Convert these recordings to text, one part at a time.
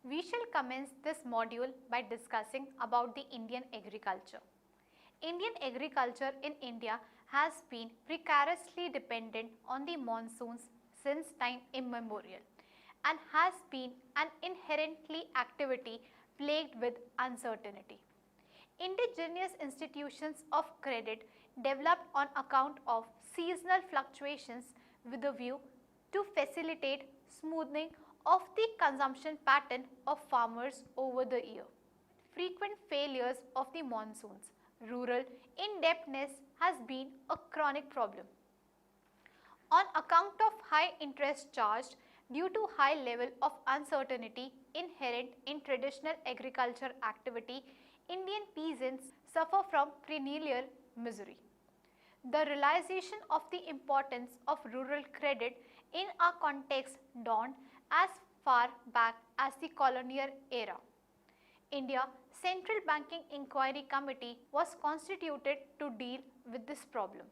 We shall commence this module by discussing about the Indian agriculture. Indian agriculture in India has been precariously dependent on the monsoons since time immemorial and has been an inherently activity plagued with uncertainty. Indigenous institutions of credit developed on account of seasonal fluctuations with a view to facilitate smoothing of the consumption pattern of farmers over the year. Frequent failures of the monsoons, rural indebtedness has been a chronic problem. On account of high interest charged due to high level of uncertainty inherent in traditional agriculture activity, Indian peasants suffer from perennial misery. The realization of the importance of rural credit in our context dawned as far back as the colonial era. India Central Banking Inquiry Committee was constituted to deal with this problem.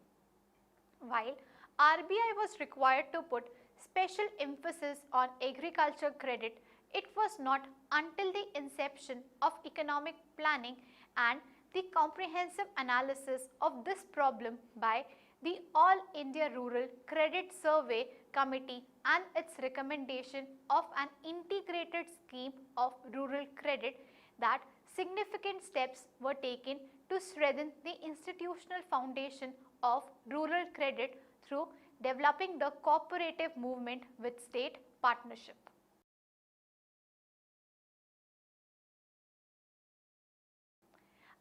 While RBI was required to put special emphasis on agriculture credit, it was not until the inception of economic planning and the comprehensive analysis of this problem by the All India Rural Credit Survey Committee and its recommendation of an integrated scheme of rural credit that significant steps were taken to strengthen the institutional foundation of rural credit through developing the cooperative movement with state partnership.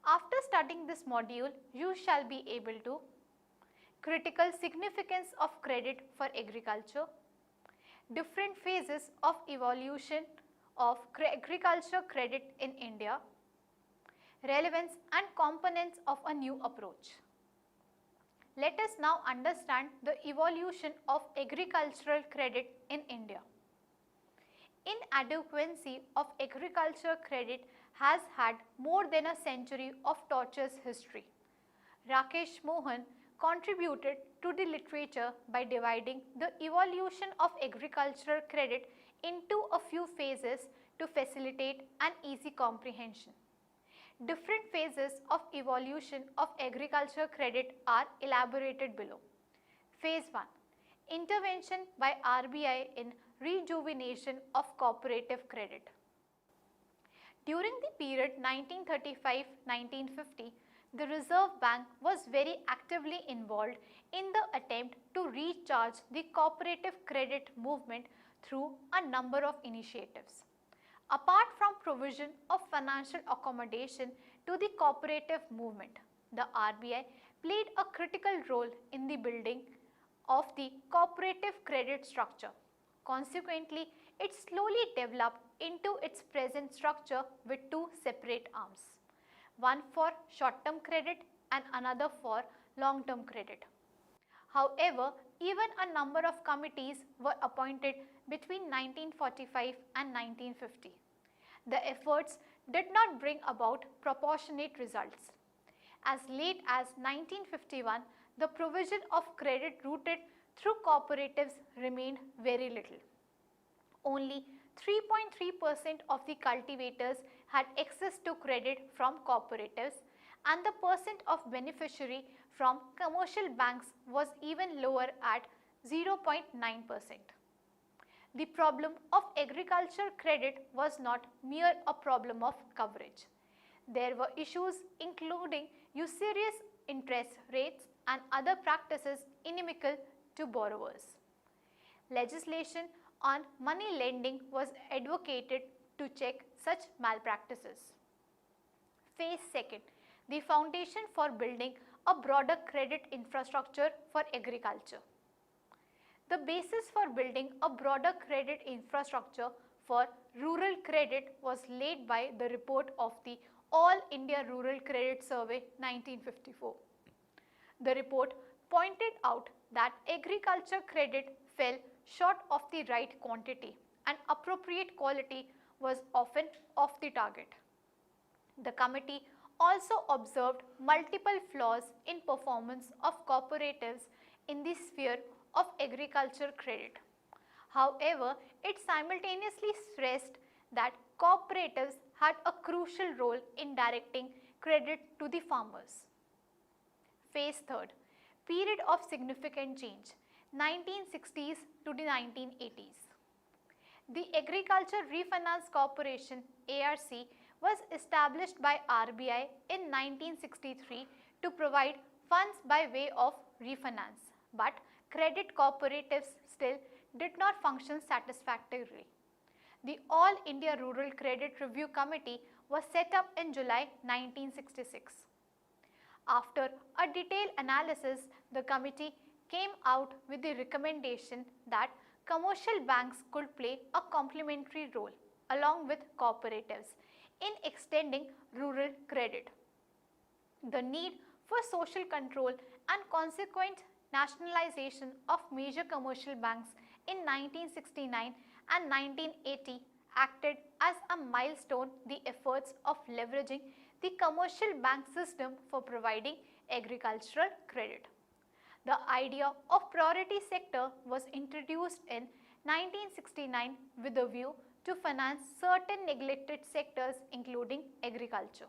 After studying this module, you shall be able to critical significance of credit for agriculture, different phases of evolution of agriculture credit in India, relevance and components of a new approach. Let us now understand the evolution of agricultural credit in India. Inadequacy of agriculture credit has had more than a century of tortuous history. Rakesh Mohan contributed to the literature by dividing the evolution of agricultural credit into a few phases to facilitate an easy comprehension. Different phases of evolution of agriculture credit are elaborated below. Phase 1. Intervention by RBI in rejuvenation of cooperative credit. During the period 1935-1950, the Reserve Bank was very actively involved in the attempt to recharge the cooperative credit movement through a number of initiatives. Apart from provision of financial accommodation to the cooperative movement, the RBI played a critical role in the building of the cooperative credit structure. Consequently, it slowly developed into its present structure with two separate arms, one for short-term credit and another for long-term credit. However, even a number of committees were appointed between 1945 and 1950. The efforts did not bring about proportionate results. As late as 1951, the provision of credit routed through cooperatives remained very little. Only 3.3% of the cultivators had access to credit from cooperatives, and the percent of beneficiary from commercial banks was even lower at 0.9%. The problem of agriculture credit was not mere a problem of coverage. There were issues including usurious interest rates and other practices inimical to borrowers. Legislation on money lending was advocated to check such malpractices. Phase 2. The foundation for building a broader credit infrastructure for agriculture. The basis for building a broader credit infrastructure for rural credit was laid by the report of the All India Rural Credit Survey 1954. The report pointed out that agriculture credit fell short of the right quantity and appropriate quality was often off the target. The committee also observed multiple flaws in performance of cooperatives in the sphere of agriculture credit. However, it simultaneously stressed that cooperatives had a crucial role in directing credit to the farmers. Phase 3rd, period of significant change, 1960s to the 1980s. The Agriculture Refinance Corporation (ARC) was established by RBI in 1963 to provide funds by way of refinance, but credit cooperatives still did not function satisfactorily. The All India Rural Credit Review Committee was set up in July 1966. After a detailed analysis, the committee came out with the recommendation that commercial banks could play a complementary role along with cooperatives in extending rural credit. The need for social control and consequent nationalization of major commercial banks in 1969 and 1980 acted as a milestone in the efforts of leveraging the commercial bank system for providing agricultural credit. The idea of priority sector was introduced in 1969 with a view to finance certain neglected sectors including agriculture.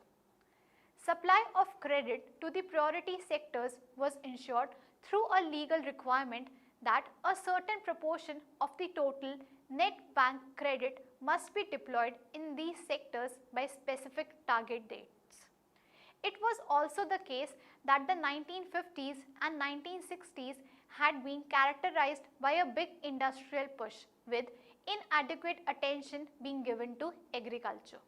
Supply of credit to the priority sectors was ensured through a legal requirement that a certain proportion of the total net bank credit must be deployed in these sectors by specific target dates. It was also the case that the 1950s and 1960s had been characterized by a big industrial push with inadequate attention being given to agriculture.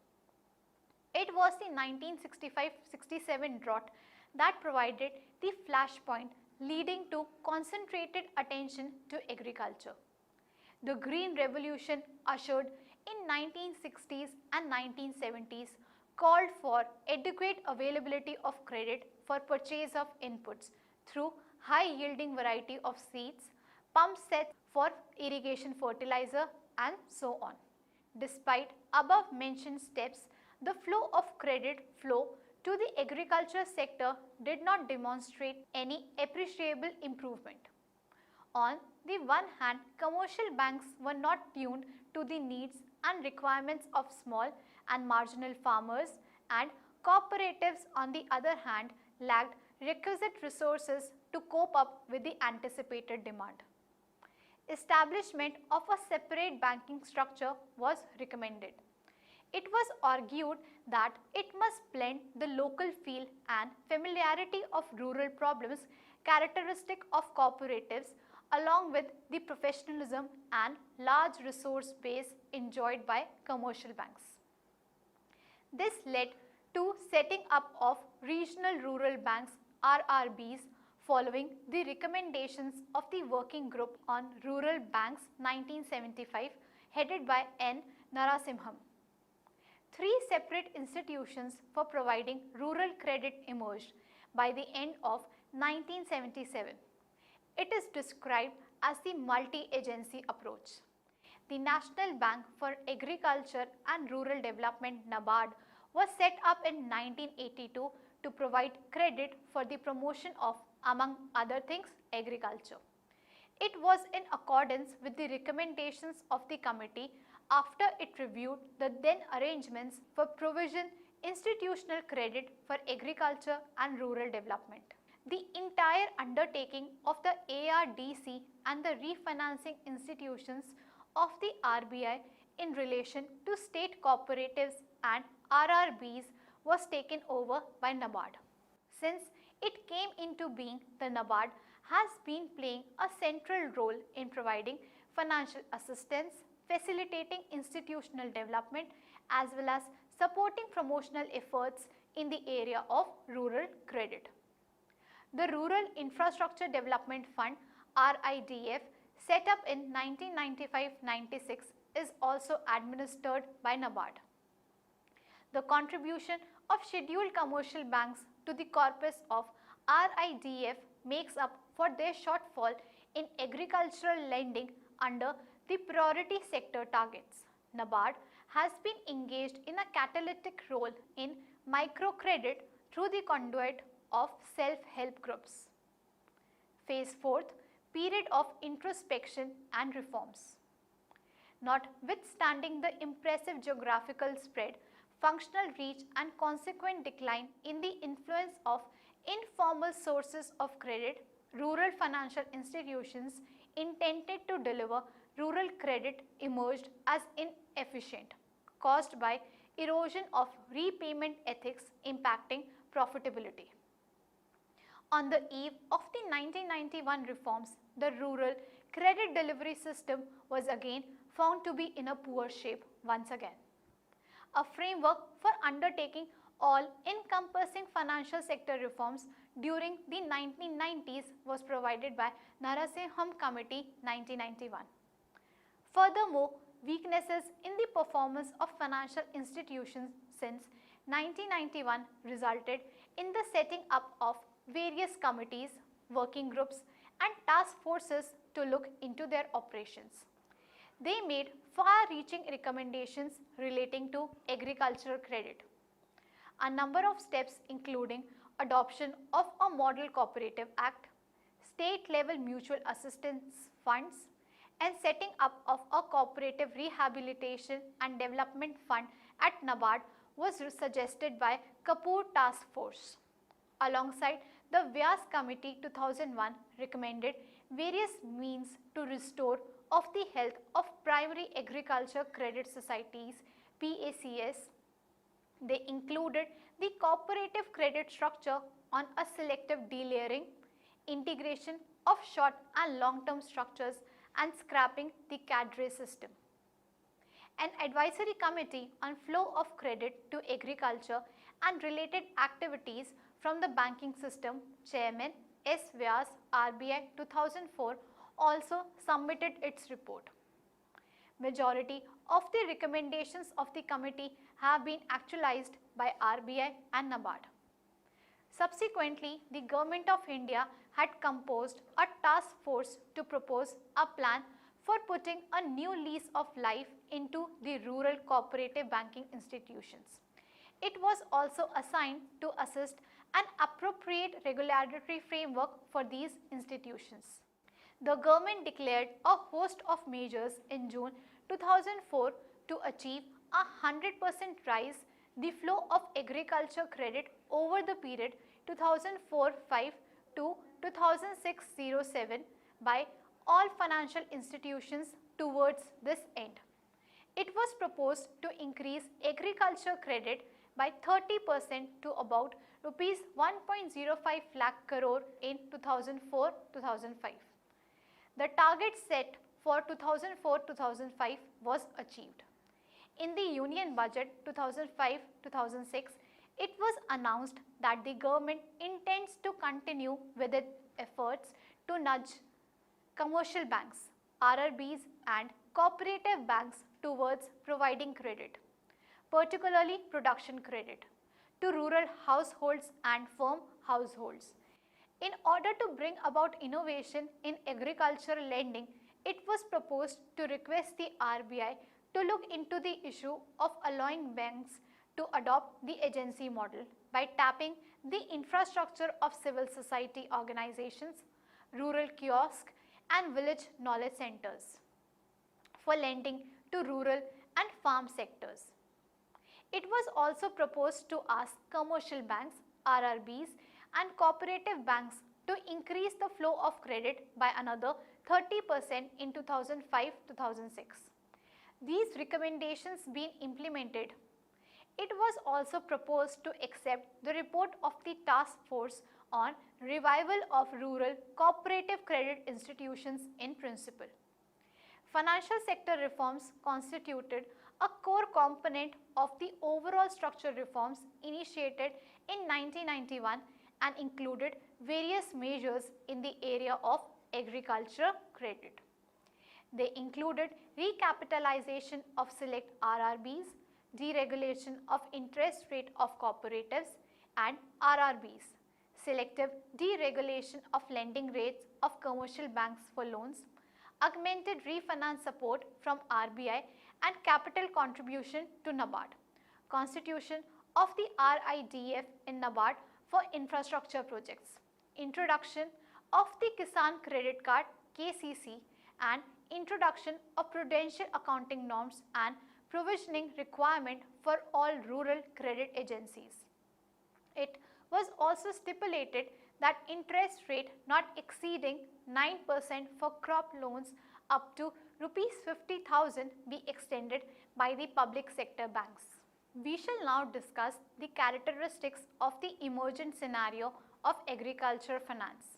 It was the 1965-67 drought that provided the flashpoint leading to concentrated attention to agriculture. The Green Revolution ushered in 1960s and 1970s called for adequate availability of credit for purchase of inputs through high-yielding variety of seeds, pump sets for irrigation fertilizer and so on. Despite above mentioned steps, the flow of credit flow to the agriculture sector did not demonstrate any appreciable improvement. On the one hand, commercial banks were not tuned to the needs and requirements of small and marginal farmers, and cooperatives on the other hand lacked requisite resources to cope up with the anticipated demand. Establishment of a separate banking structure was recommended. It was argued that it must blend the local feel and familiarity of rural problems characteristic of cooperatives along with the professionalism and large resource base enjoyed by commercial banks. This led to setting up of regional rural banks (RRBs) following the recommendations of the Working Group on Rural Banks 1975 headed by N. Narasimham. Three separate institutions for providing rural credit emerged by the end of 1977. It is described as the multi-agency approach. The National Bank for Agriculture and Rural Development (NABARD) was set up in 1982 to provide credit for the promotion of, among other things, agriculture. It was in accordance with the recommendations of the committee after it reviewed the then arrangements for provision institutional credit for agriculture and rural development. The entire undertaking of the ARDC and the refinancing institutions of the RBI in relation to state cooperatives and RRBs was taken over by NABARD. Since it came into being, the NABARD has been playing a central role in providing financial assistance, facilitating institutional development as well as supporting promotional efforts in the area of rural credit. The Rural Infrastructure Development Fund (RIDF) set up in 1995-96 is also administered by NABARD. The contribution of scheduled commercial banks to the corpus of RIDF makes up for their shortfall in agricultural lending under the priority sector targets. NABARD has been engaged in a catalytic role in microcredit through the conduit of self-help groups. Phase 4th, period of introspection and reforms. Notwithstanding the impressive geographical spread, functional reach and consequent decline in the influence of informal sources of credit, rural financial institutions intended to deliver rural credit emerged as inefficient, caused by erosion of repayment ethics impacting profitability. On the eve of the 1991 reforms, the rural credit delivery system was again found to be in a poor shape once again. A framework for undertaking all-encompassing financial sector reforms during the 1990s was provided by Narasimham Committee 1991. Furthermore, weaknesses in the performance of financial institutions since 1991 resulted in the setting up of various committees, working groups and task forces to look into their operations. They made far-reaching recommendations relating to agricultural credit. A number of steps including adoption of a Model Cooperative Act, state-level mutual assistance funds and setting up of a cooperative rehabilitation and development fund at NABARD was suggested by Kapoor Task Force. Alongside, the Vyas Committee 2001 recommended various means to restore of the health of primary agriculture credit societies PACS. They included the cooperative credit structure on a selective delayering, integration of short and long-term structures and scrapping the cadre system. An advisory committee on flow of credit to agriculture and related activities from the banking system, Chairman S. Vyas, RBI 2004, also submitted its report. Majority of the recommendations of the committee have been actualized by RBI and NABARD. Subsequently, the Government of India had composed a task force to propose a plan for putting a new lease of life into the rural cooperative banking institutions. It was also assigned to assist an appropriate regulatory framework for these institutions. The government declared a host of measures in June 2004 to achieve a 100% rise the flow of agriculture credit over the period 2004-5 to 2006-07 by all financial institutions towards this end. It was proposed to increase agriculture credit by 30% to about rupees 1.05 lakh crore in 2004-2005. The target set for 2004-2005 was achieved. In the Union Budget 2005-2006, it was announced that the government intends to continue with its efforts to nudge commercial banks, RRBs and cooperative banks towards providing credit, particularly production credit, to rural households and firm households. In order to bring about innovation in agricultural lending, it was proposed to request the RBI to look into the issue of allowing banks to adopt the agency model by tapping the infrastructure of civil society organizations, rural kiosks and village knowledge centers for lending to rural and farm sectors. It was also proposed to ask commercial banks, RRBs and cooperative banks to increase the flow of credit by another 30% in 2005-2006. These recommendations being implemented, it was also proposed to accept the report of the task force on revival of rural cooperative credit institutions in principle. Financial sector reforms constituted a core component of the overall structural reforms initiated in 1991 and included various measures in the area of agriculture credit. They included recapitalization of select RRBs, deregulation of interest rate of cooperatives and RRBs, selective deregulation of lending rates of commercial banks for loans, augmented refinance support from RBI and capital contribution to NABARD, constitution of the RIDF in NABARD for infrastructure projects, introduction of the Kisan Credit Card KCC and introduction of prudential accounting norms and provisioning requirement for all rural credit agencies. It was also stipulated that interest rate not exceeding 9% for crop loans up to rupees 50,000 be extended by the public sector banks. We shall now discuss the characteristics of the emergent scenario of agriculture finance.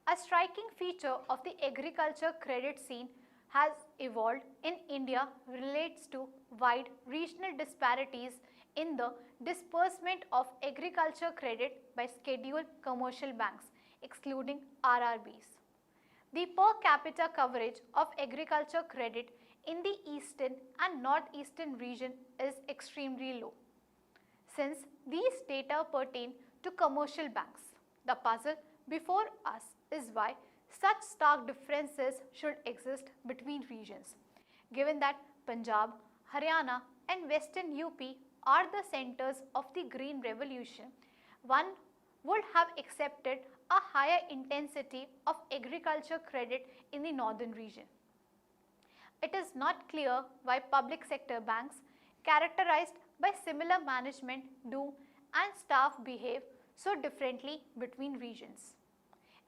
A striking feature of the agriculture credit scene has evolved in India relates to wide regional disparities in the disbursement of agriculture credit by scheduled commercial banks, excluding RRBs. The per capita coverage of agriculture credit in the eastern and northeastern region is extremely low. Since these data pertain to commercial banks, the puzzle before us is why such stark differences should exist between regions. Given that Punjab, Haryana and Western UP are the centers of the Green Revolution, one would have accepted a higher intensity of agriculture credit in the northern region. It is not clear why public sector banks characterized by similar management do and staff behave so differently between regions.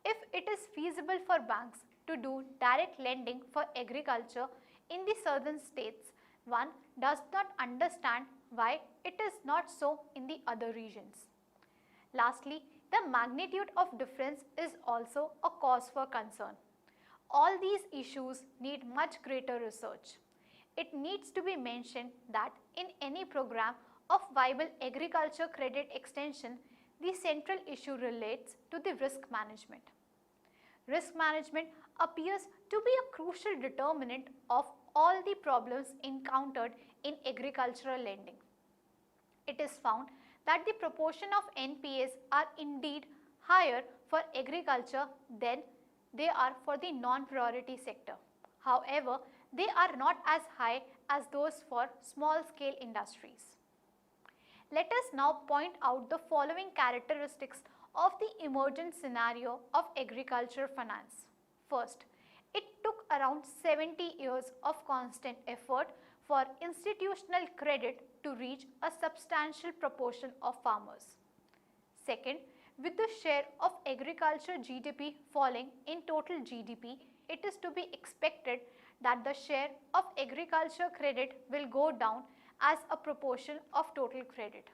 If it is feasible for banks to do direct lending for agriculture in the southern states, one does not understand why it is not so in the other regions. Lastly, the magnitude of difference is also a cause for concern. All these issues need much greater research. It needs to be mentioned that in any program of viable agriculture credit extension, the central issue relates to the risk management. Risk management appears to be a crucial determinant of all the problems encountered in agricultural lending. It is found that the proportion of NPAs are indeed higher for agriculture than they are for the non-priority sector. However, they are not as high as those for small-scale industries. Let us now point out the following characteristics of the emergent scenario of agriculture finance. First, it took around 70 years of constant effort for institutional credit to reach a substantial proportion of farmers. Second, with the share of agriculture GDP falling in total GDP, it is to be expected that the share of agriculture credit will go down as a proportion of total credit.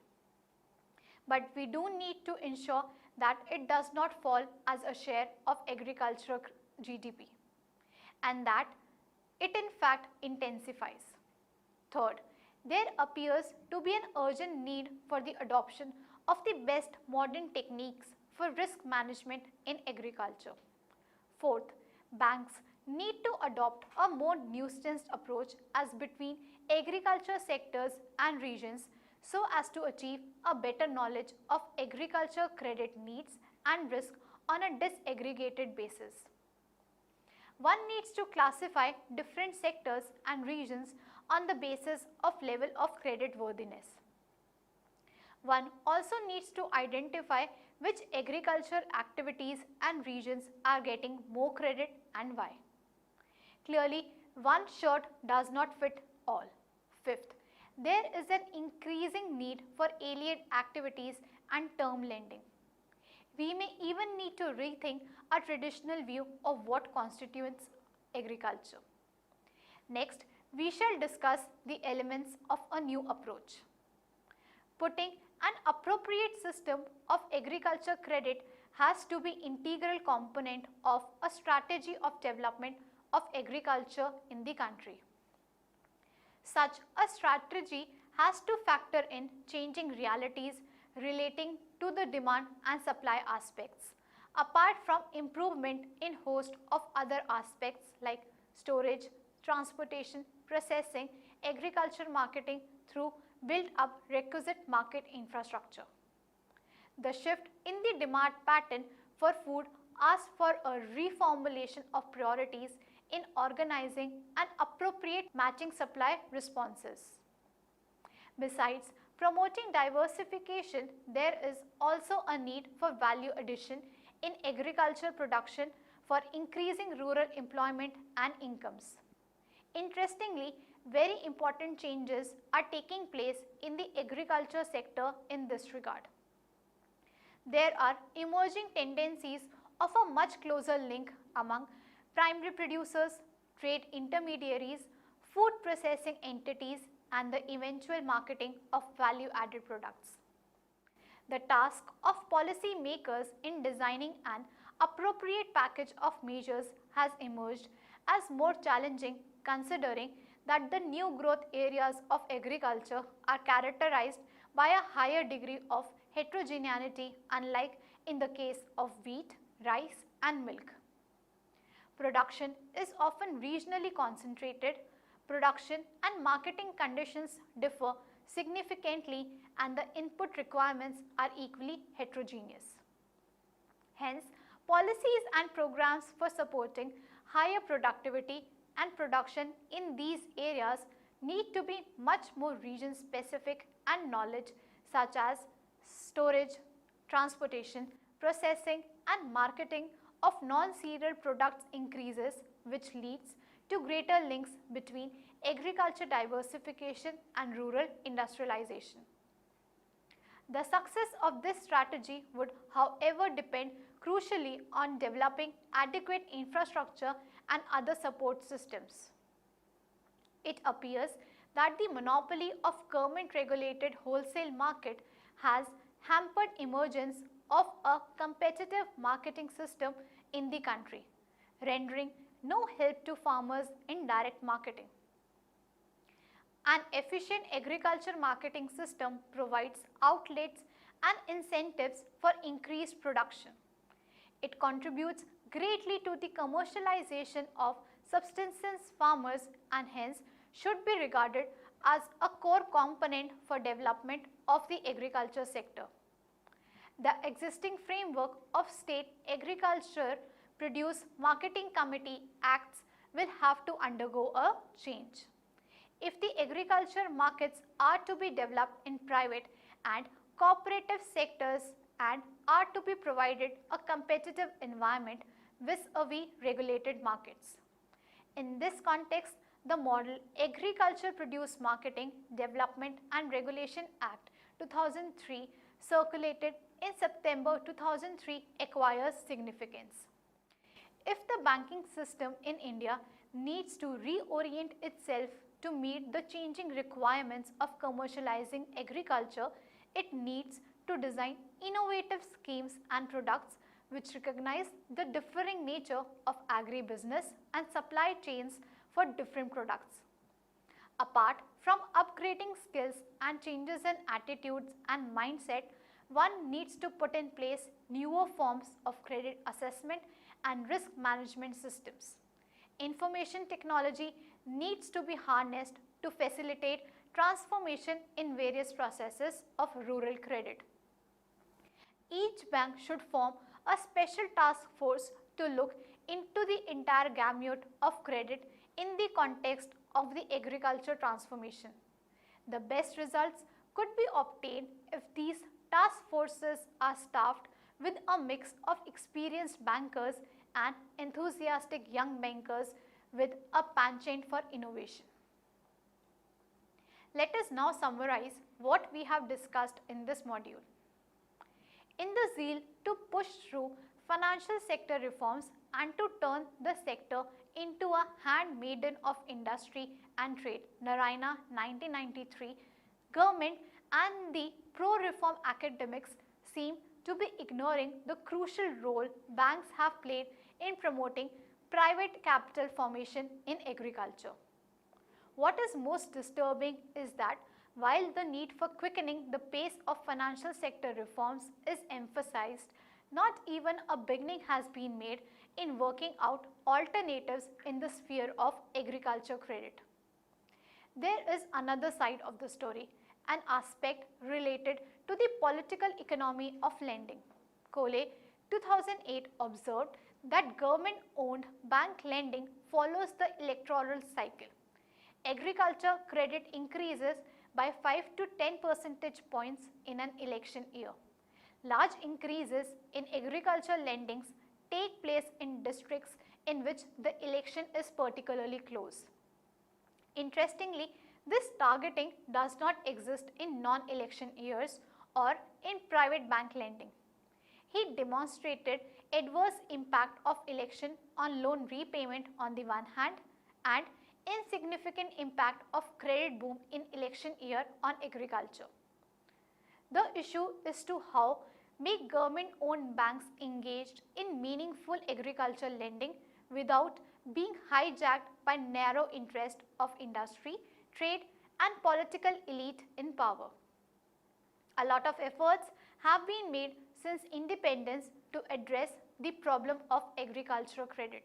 But we do need to ensure that it does not fall as a share of agricultural GDP and that it in fact intensifies. Third, there appears to be an urgent need for the adoption of the best modern techniques for risk management in agriculture. Fourth, banks need to adopt a more nuanced approach as between agriculture sectors and regions so as to achieve a better knowledge of agriculture credit needs and risk on a disaggregated basis. One needs to classify different sectors and regions on the basis of level of credit worthiness. One also needs to identify which agriculture activities and regions are getting more credit and why. Clearly, one shirt does not fit all. Fifth, there is an increasing need for alien activities and term lending. We may even need to rethink a traditional view of what constitutes agriculture. Next, we shall discuss the elements of a new approach. Putting an appropriate system of agriculture credit has to be integral component of a strategy of development of agriculture in the country. Such a strategy has to factor in changing realities relating to the demand and supply aspects, apart from improvement in host of other aspects like storage, transportation, processing, agriculture marketing through build up requisite market infrastructure. The shift in the demand pattern for food asks for a reformulation of priorities in organizing and appropriate matching supply responses. Besides promoting diversification, there is also a need for value addition in agriculture production for increasing rural employment and incomes. Interestingly, very important changes are taking place in the agriculture sector in this regard. There are emerging tendencies of a much closer link among primary producers, trade intermediaries, food processing entities and the eventual marketing of value-added products. The task of policy makers in designing an appropriate package of measures has emerged as more challenging, considering that the new growth areas of agriculture are characterized by a higher degree of heterogeneity, unlike in the case of wheat, rice and milk. Production is often regionally concentrated. Production and marketing conditions differ significantly and the input requirements are equally heterogeneous. Hence, policies and programs for supporting higher productivity and production in these areas need to be much more region specific, and knowledge such as storage, transportation, processing and marketing of non-cereal products increases, which leads to greater links between agriculture diversification and rural industrialization. The success of this strategy would, however, depend crucially on developing adequate infrastructure and other support systems. It appears that the monopoly of government-regulated wholesale market has hampered emergence of a competitive marketing system in the country, rendering no help to farmers in direct marketing. An efficient agriculture marketing system provides outlets and incentives for increased production. It contributes greatly to the commercialization of subsistence farmers and hence should be regarded as a core component for development of the agriculture sector. The existing framework of state agriculture produce marketing committee acts will have to undergo a change. If the agriculture markets are to be developed in private and cooperative sectors and are to be provided a competitive environment vis-a-vis regulated markets. In this context, the model Agriculture Produce Marketing, Development and Regulation Act 2003 circulated in September 2003 acquires significance. If the banking system in India needs to reorient itself to meet the changing requirements of commercializing agriculture, it needs to design innovative schemes and products which recognize the differing nature of agribusiness and supply chains for different products. Apart from upgrading skills and changes in attitudes and mindset, one needs to put in place newer forms of credit assessment and risk management systems. Information technology needs to be harnessed to facilitate transformation in various processes of rural credit. Each bank should form a special task force to look into the entire gamut of credit in the context of the agriculture transformation. The best results could be obtained if these task forces are staffed with a mix of experienced bankers and enthusiastic young bankers with a penchant for innovation. Let us now summarize what we have discussed in this module. In the zeal to push through financial sector reforms and to turn the sector into a handmaiden of industry and trade, Narayana 1993, government and the pro-reform academics seem to be ignoring the crucial role banks have played in promoting private capital formation in agriculture. What is most disturbing is that while the need for quickening the pace of financial sector reforms is emphasized, not even a beginning has been made in working out alternatives in the sphere of agriculture credit. There is another side of the story, an aspect related to the political economy of lending. Cole 2008 observed that government-owned bank lending follows the electoral cycle. Agriculture credit increases by 5 to 10 percentage points in an election year. Large increases in agriculture lendings take place in districts in which the election is particularly close. Interestingly, this targeting does not exist in non-election years or in private bank lending. He demonstrated adverse impact of election on loan repayment on the one hand and insignificant impact of credit boom in election year on agriculture. The issue is to how make government-owned banks engaged in meaningful agricultural lending without being hijacked by narrow interest of industry, trade and political elite in power. A lot of efforts have been made since independence to address the problem of agricultural credit.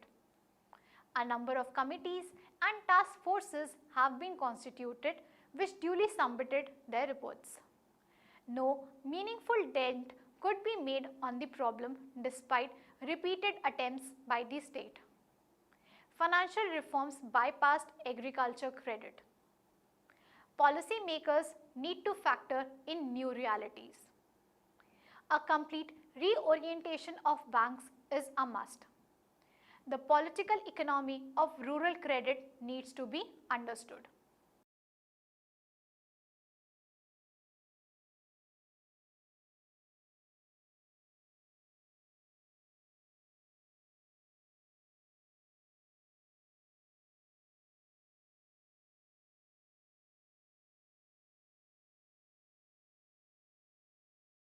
A number of committees and task forces have been constituted which duly submitted their reports. No meaningful dent could be made on the problem despite repeated attempts by the state. Financial reforms bypassed agriculture credit. Policymakers need to factor in new realities. A complete reorientation of banks is a must. The political economy of rural credit needs to be understood.